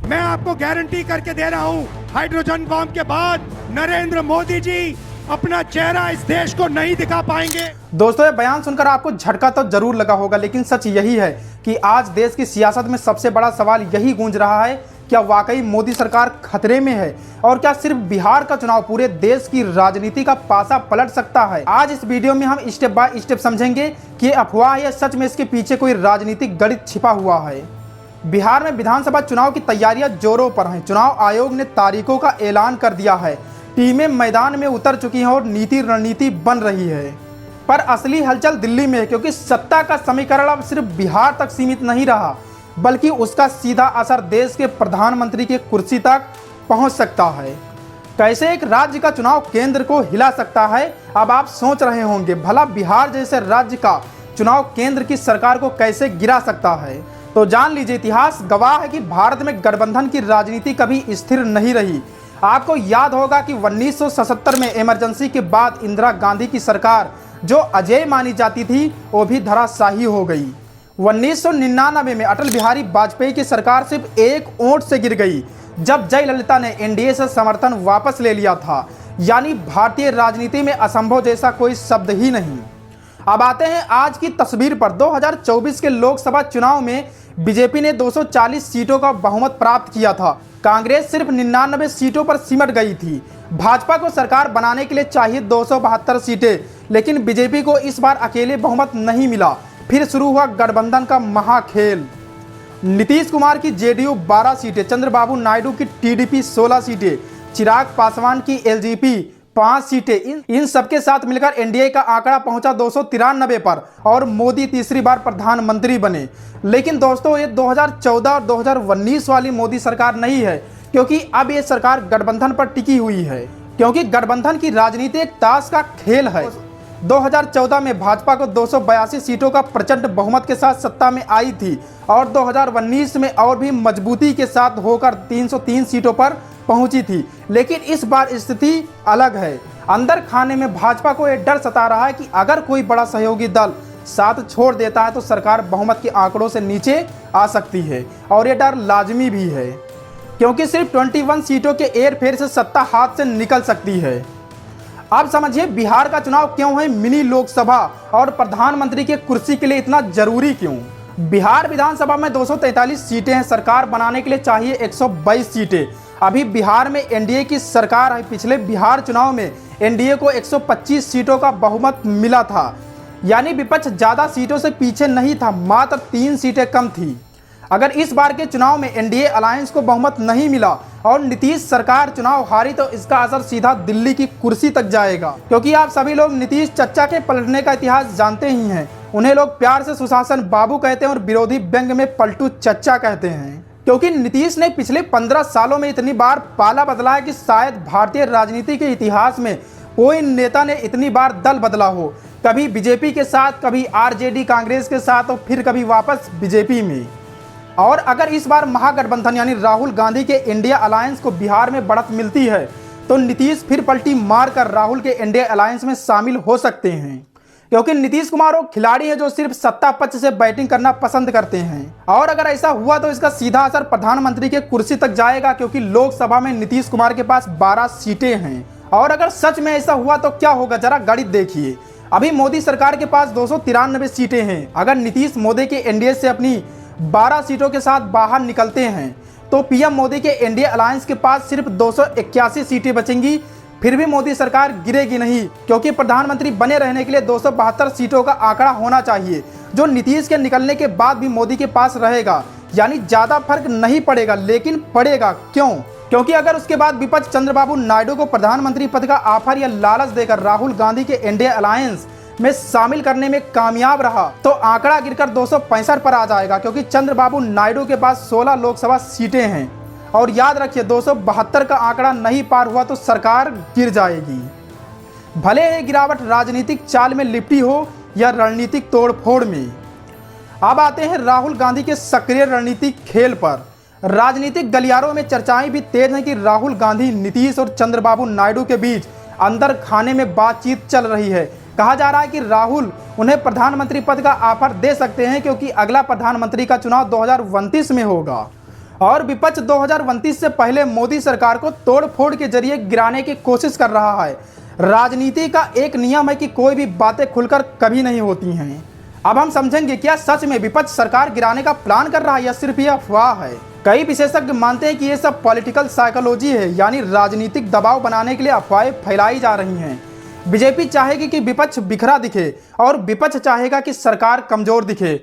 मैं आपको गारंटी करके दे रहा हूं, हाइड्रोजन बम के बाद नरेंद्र मोदी जी अपना चेहरा इस देश को नहीं दिखा पाएंगे। दोस्तों, ये बयान सुनकर आपको झटका तो जरूर लगा होगा, लेकिन सच यही है कि आज देश की सियासत में सबसे बड़ा सवाल यही गूंज रहा है, क्या वाकई मोदी सरकार खतरे में है और क्या सिर्फ बिहार का चुनाव पूरे देश की राजनीति का पासा पलट सकता है। आज इस वीडियो में हम स्टेप बाय स्टेप समझेंगे कि अफवाह है या सच में इसके पीछे कोई राजनीतिक गणित छिपा हुआ है। बिहार में विधानसभा चुनाव की तैयारियां जोरों पर हैं। चुनाव आयोग ने तारीखों का ऐलान कर दिया है, टीमें मैदान में उतर चुकी हैं और नीति रणनीति बन रही है। पर असली हलचल दिल्ली में है, क्योंकि सत्ता का समीकरण अब सिर्फ बिहार तक सीमित नहीं रहा, बल्कि उसका सीधा असर देश के प्रधानमंत्री की कुर्सी तक पहुंच सकता है। कैसे एक राज्य का चुनाव केंद्र को हिला सकता है, अब आप सोच रहे होंगे, भला बिहार जैसे राज्य का चुनाव केंद्र की सरकार को कैसे गिरा सकता है। तो जान लीजिए, इतिहास गवाह है कि भारत में गठबंधन की राजनीति कभी स्थिर नहीं रही। आपको याद होगा कि 1977 में इमरजेंसी के बाद इंदिरा गांधी की सरकार जो अजेय मानी जाती थी, वो भी धराशायी हो गई। 1999 में अटल बिहारी वाजपेयी की सरकार सिर्फ एक वोट से गिर गई, जब जयललिता ने एनडीए से समर्थन वापस ले लिया था। यानी भारतीय राजनीति में असंभव जैसा कोई शब्द ही नहीं। अब आते हैं आज की तस्वीर पर। 2024 के लोकसभा चुनाव में बीजेपी ने 240 सीटों का बहुमत प्राप्त किया था। कांग्रेस सिर्फ 99 सीटों पर सिमट गई थी। भाजपा को सरकार बनाने के लिए चाहिए 272 सीटें, लेकिन बीजेपी को इस बार अकेले बहुमत नहीं मिला। फिर शुरू हुआ गठबंधन का महाखेल। नीतीश कुमार की जेडीयू 12 सीटें, चंद्रबाबू नायडू की टीडीपी 16 सीटें, चिराग पासवान की एलजेपी 5 सीटें, इन सबके साथ मिलकर एनडीए का आंकड़ा पहुंचा 293 पर और मोदी तीसरी बार प्रधानमंत्री बने। लेकिन दोस्तों, ये 2014 और 2019 वाली मोदी सरकार नहीं है, क्योंकि अब ये सरकार गठबंधन पर टिकी हुई है, क्योंकि गठबंधन की राजनीति एक ताश का खेल है। 2014 में भाजपा को 282 सीटों का प्रचंड बहुमत के साथ सत्ता में आई थी और 2019 में और भी मजबूती के साथ होकर 303 सीटों पर पहुंची थी। लेकिन इस बार स्थिति अलग है। अंदर खाने में भाजपा को यह डर सता रहा है कि अगर कोई बड़ा सहयोगी दल साथ छोड़ देता है तो सरकार बहुमत के आंकड़ों से नीचे आ सकती है, और यह डर लाजमी भी है, क्योंकि सिर्फ 21 सीटों के हेरफेर से सत्ता हाथ से निकल सकती है। अब समझिए, बिहार का चुनाव क्यों है मिनी लोकसभा और प्रधानमंत्री की कुर्सी के लिए इतना जरूरी क्यों। बिहार विधानसभा में 243 सीटें हैं, सरकार बनाने के लिए चाहिए 122 सीटें। अभी बिहार में एनडीए की सरकार है। पिछले बिहार चुनाव में एनडीए को 125 सीटों का बहुमत मिला था, यानी विपक्ष ज्यादा सीटों से पीछे नहीं था, मात्र 3 सीटें कम थी। अगर इस बार के चुनाव में एनडीए अलायंस को बहुमत नहीं मिला और नीतीश सरकार चुनाव हारी, तो इसका असर सीधा दिल्ली की कुर्सी तक जाएगा, क्योंकि आप सभी लोग नीतीश चच्चा के पलटने का इतिहास जानते ही हैं। उन्हें लोग प्यार से सुशासन बाबू कहते हैं और विरोधी व्यंग में पलटू चच्चा कहते हैं, क्योंकि नीतीश ने पिछले 15 सालों में इतनी बार पाला बदला है कि शायद भारतीय राजनीति के इतिहास में कोई नेता ने इतनी बार दल बदला हो। कभी बीजेपी के साथ, कभी आरजेडी कांग्रेस के साथ और फिर कभी वापस बीजेपी में। और अगर इस बार महागठबंधन यानी राहुल गांधी के इंडिया अलायंस को बिहार में बढ़त मिलती है, तो नीतीश फिर पलटी मारकर राहुल के इंडिया अलायंस में शामिल हो सकते हैं, क्योंकि नीतीश कुमार वो खिलाड़ी हैं जो सिर्फ सत्ता पक्ष से बैटिंग करना पसंद करते हैं। और अगर ऐसा हुआ तो इसका सीधा असर प्रधानमंत्री के कुर्सी तक जाएगा, क्योंकि लोकसभा में नीतीश कुमार के पास 12 सीटें हैं। और अगर सच में ऐसा हुआ तो क्या होगा, जरा गणित देखिए। अभी मोदी सरकार के पास 293 सीटें हैं। अगर नीतीश मोदी के एनडीए से अपनी 12 सीटों के साथ बाहर निकलते हैं, तो पीएम मोदी के एनडीए अलायंस के पास सिर्फ 281 सीटें बचेंगी। फिर भी मोदी सरकार गिरेगी नहीं, क्योंकि प्रधानमंत्री बने रहने के लिए 272 सीटों का आंकड़ा होना चाहिए, जो नीतीश के निकलने के बाद भी मोदी के पास रहेगा। यानी ज्यादा फर्क नहीं पड़ेगा, लेकिन पड़ेगा क्यों? क्योंकि अगर उसके बाद विपक्ष चंद्रबाबू नायडू को प्रधानमंत्री पद का ऑफर या लालच देकर राहुल गांधी के एनडीए अलायंस में शामिल करने में कामयाब रहा, तो आंकड़ा गिरकर 265 पर आ जाएगा, क्योंकि चंद्रबाबू नायडू के पास 16 लोकसभा सीटें हैं। और याद रखिए, 272 का आंकड़ा नहीं पार हुआ तो सरकार गिर जाएगी। भले ही गिरावट राजनीतिक चाल में लिपटी हो या रणनीतिक तोड़फोड़ में। अब आते हैं राहुल गांधी के सक्रिय रणनीतिक खेल पर। राजनीतिक गलियारों में चर्चाएं भी तेज हैं कि राहुल गांधी, नीतीश और चंद्रबाबू नायडू के बीच अंदर खाने में बातचीत चल रही है। कहा जा रहा है कि राहुल उन्हें प्रधानमंत्री पद का ऑफर दे सकते हैं, क्योंकि अगला प्रधानमंत्री का चुनाव 2029 में होगा और विपक्ष 2029 से पहले मोदी सरकार को तोड़ फोड़ के जरिए गिराने की कोशिश कर रहा है। राजनीति का एक नियम है कि कोई भी बातें खुलकर कभी नहीं होती हैं। अब हम समझेंगे क्या सच में विपक्ष सरकार गिराने का प्लान कर रहा है या सिर्फ यह अफवाह है। कई विशेषज्ञ मानते हैं कि ये सब पॉलिटिकल साइकोलॉजी है, यानी राजनीतिक दबाव बनाने के लिए अफवाहें फैलाई जा रही हैं। बीजेपी चाहेगी कि विपक्ष बिखरा दिखे और विपक्ष चाहेगा कि सरकार कमजोर दिखे।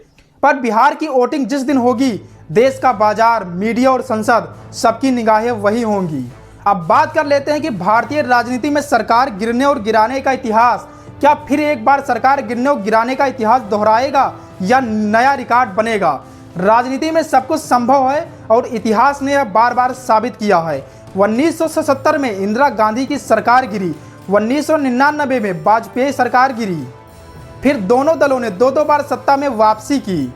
पर बिहार की वोटिंग जिस दिन होगी, देश का बाजार, मीडिया और संसद सबकी निगाहें वही होंगी। अब बात कर लेते हैं कि भारतीय राजनीति में सरकार गिरने और गिराने का इतिहास क्या फिर एक बार सरकार गिरने और गिराने का इतिहास दोहराएगा या नया रिकॉर्ड बनेगा। राजनीति में सब कुछ संभव है और इतिहास ने यह बार बार साबित किया है। 1977 में इंदिरा गांधी की सरकार गिरी, 1999 में वाजपेयी सरकार गिरी, फिर दोनों दलों ने दो बार सत्ता में वापसी की।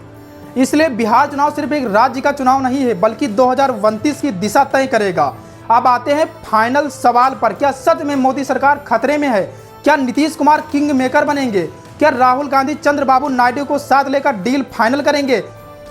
इसलिए बिहार चुनाव सिर्फ एक राज्य का चुनाव नहीं है, बल्कि 2029 की दिशा तय करेगा। अब आते हैं फाइनल सवाल पर, क्या सच में मोदी सरकार खतरे में है? क्या नीतीश कुमार किंग मेकर बनेंगे? क्या राहुल गांधी चंद्रबाबू नायडू को साथ लेकर डील फाइनल करेंगे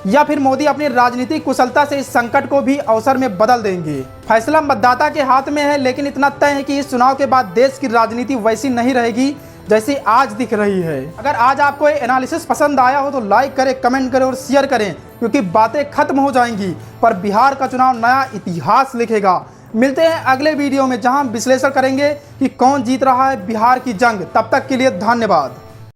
या फिर मोदी अपनी राजनीतिक कुशलता से इस संकट को भी अवसर में बदल देंगे? फैसला मतदाता के हाथ में है, लेकिन इतना तय है कि इस चुनाव के बाद देश की राजनीति वैसी नहीं रहेगी जैसी आज दिख रही है। अगर आज आपको ये एनालिसिस पसंद आया हो तो लाइक करें, कमेंट करें और शेयर करें, क्योंकि बातें खत्म हो जाएंगी पर बिहार का चुनाव नया इतिहास लिखेगा। मिलते हैं अगले वीडियो में, जहां हम विश्लेषण करेंगे कि कौन जीत रहा है बिहार की जंग। तब तक के लिए धन्यवाद।